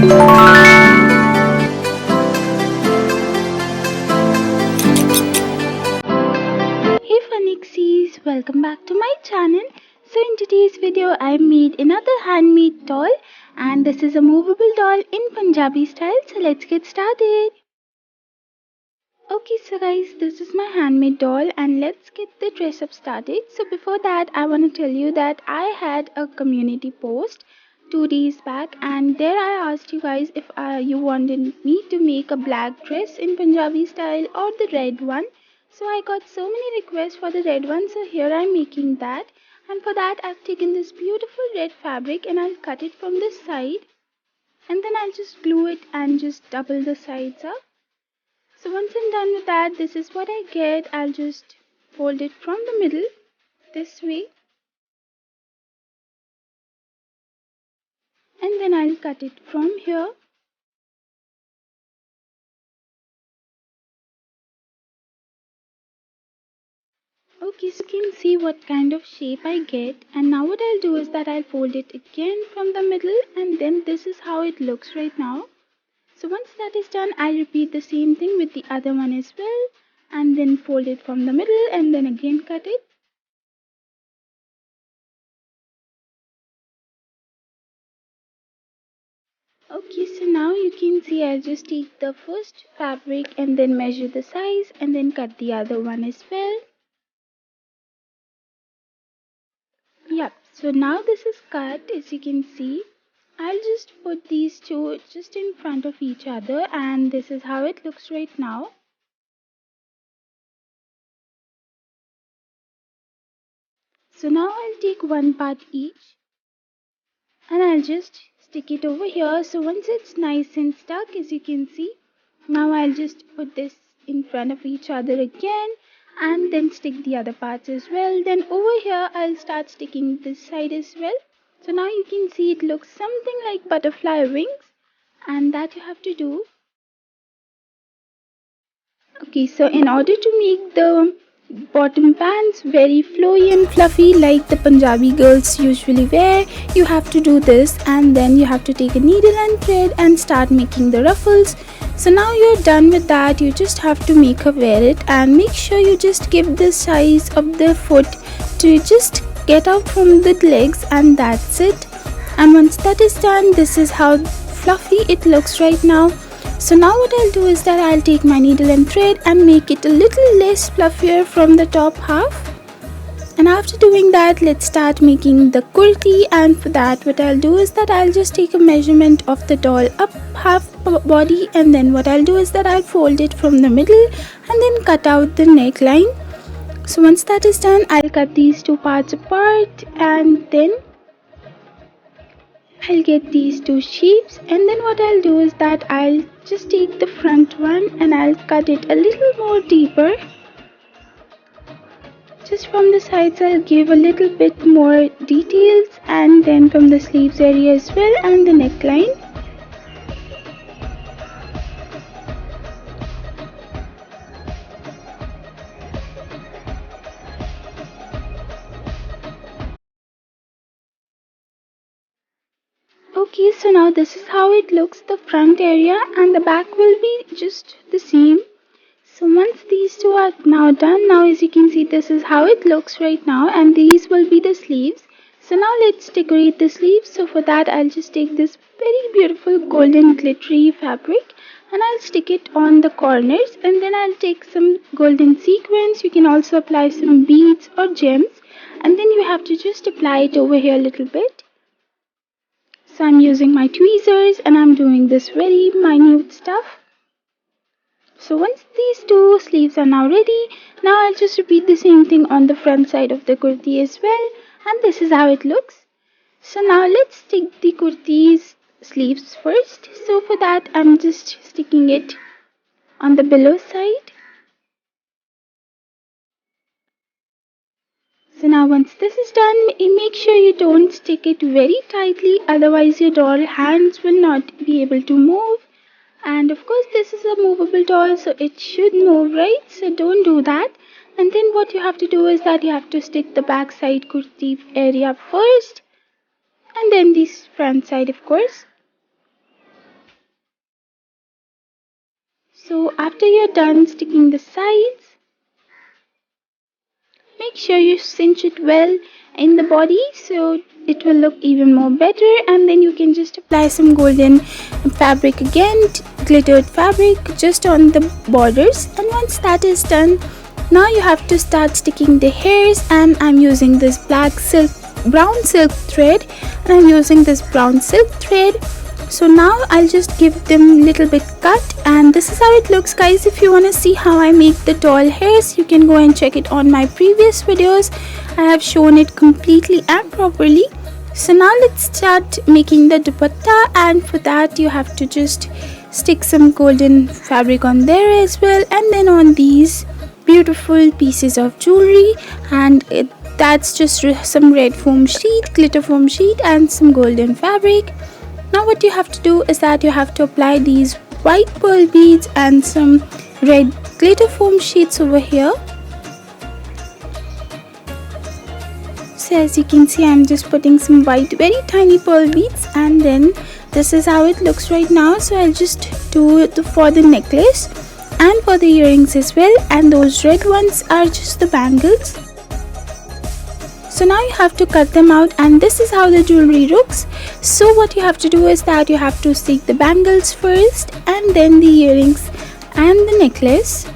Hey FunXies, welcome back to my channel. So in today's video I made another handmade doll, and this is a movable doll in Punjabi style. So let's get started. Okay, so guys, this is my handmade doll and let's get the dress up started. So before that I want to tell you that I had a community post 2 days back, and there I asked you guys if you wanted me to make a black dress in Punjabi style or the red one. So I got so many requests for the red one, so here I'm making that. And for that I've taken this beautiful red fabric and I'll cut it from this side, and then I'll just glue it and just double the sides up. So once I'm done with that, this is what I get. I'll just fold it from the middle this way, and then I'll cut it from here. Okay, so you can see what kind of shape I get, and now what I'll do is that I'll fold it again from the middle, and then this is how it looks right now. So once that is done, I'll repeat the same thing with the other one as well, and then fold it from the middle and then again cut it. Okay, so now you can see I'll just take the first fabric and then measure the size and then cut the other one as well. Yep, so now this is cut, as you can see. I'll just put these two just in front of each other, and this is how it looks right now. So now I'll take one part each and I'll just stick it over here. So once it's nice and stuck, as you can see, now I'll just put this in front of each other again and then stick the other parts as well. Then over here I'll start sticking this side as well. So now you can see it looks something like butterfly wings, and that you have to do. Okay, so in order to make the bottom pants very flowy and fluffy like the Punjabi girls usually wear, you have to do this, and then you have to take a needle and thread and start making the ruffles. So now you're done with that, you just have to make her wear it, and make sure you just give the size of the foot to just get out from the legs, and that's it. And once that is done, this is how fluffy it looks right now. So now what I'll do is that I'll take my needle and thread and make it a little less fluffier from the top half. And after doing that, let's start making the kurti, and for that what I'll do is that I'll just take a measurement of the doll up half body, and then what I'll do is that I'll fold it from the middle and then cut out the neckline. So once that is done, I'll cut these two parts apart, and then I'll get these two shapes, and then what I'll do is that I'll just take the front one and I'll cut it a little more deeper. Just from the sides I'll give a little bit more details, and then from the sleeves area as well and the neckline. Okay, so now this is how it looks, the front area, and the back will be just the same. So once these two are now done, now as you can see, this is how it looks right now, and these will be the sleeves. So now let's decorate the sleeves. So for that I'll just take this very beautiful golden glittery fabric and I'll stick it on the corners, and then I'll take some golden sequins. You can also apply some beads or gems, and then you have to just apply it over here a little bit. So I'm using my tweezers and I'm doing this very minute stuff. So once these two sleeves are now ready, now I'll just repeat the same thing on the front side of the kurti as well, and this is how it looks. So now let's stick the kurti's sleeves first. So for that I'm just sticking it on the below side. So now once this is done, make sure you don't stick it very tightly, otherwise your doll hands will not be able to move. And of course this is a movable doll, so it should move, right? So don't do that. And then what you have to do is that you have to stick the back side kurti area first, and then this front side, of course. So after you're done sticking the sides, make sure you cinch it well in the body so it will look even more better, and then you can just apply some golden fabric again, glittered fabric just on the borders. And once that is done, now you have to start sticking the hairs, and I'm using this brown silk thread, and I'm using this brown silk thread. So now I'll just give them little bit cut, and this is how it looks, guys. If you want to see how I make the doll hairs, you can go and check it on my previous videos. I have shown it completely and properly. So now let's start making the dupatta, and for that you have to just stick some golden fabric on there as well, and then on these beautiful pieces of jewelry, and that's just some red foam sheet, glitter foam sheet, and some golden fabric. Now what you have to do is that you have to apply these white pearl beads and some red glitter foam sheets over here. So as you can see, I'm just putting some white very tiny pearl beads, and then this is how it looks right now. So I'll just do it for the necklace and for the earrings as well, and those red ones are just the bangles. So now you have to cut them out, and this is how the jewelry looks. So what you have to do is that you have to stick the bangles first, and then the earrings and the necklace.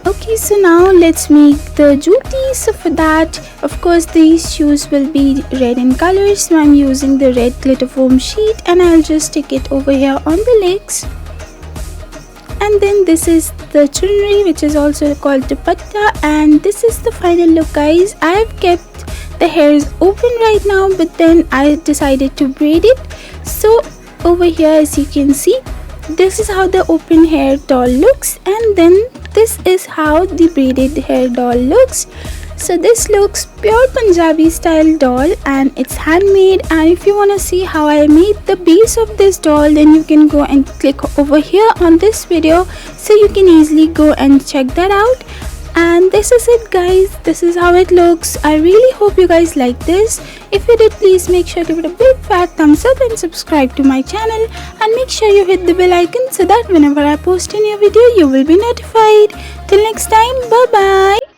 Okay, so now let's make the juti. So for that, of course, these shoes will be red in color, so I'm using the red glitter foam sheet, and I'll just stick it over here on the legs. And then this is the chunri, which is also called dupatta, and this is the final look, guys. I've kept the hairs open right now, but then I decided to braid it. So over here, as you can see, this is how the open hair doll looks, and then this is how the braided hair doll looks. So this looks pure Punjabi style doll, and it's handmade. And if you want to see how I made the base of this doll, then you can go and click over here on this video, so you can easily go and check that out. And this is it, guys. This is how it looks. I really hope you guys like this. If you did, please make sure to give it a big fat thumbs up and subscribe to my channel, and make sure you hit the bell icon so that whenever I post a new video, you will be notified. Till next time, bye bye.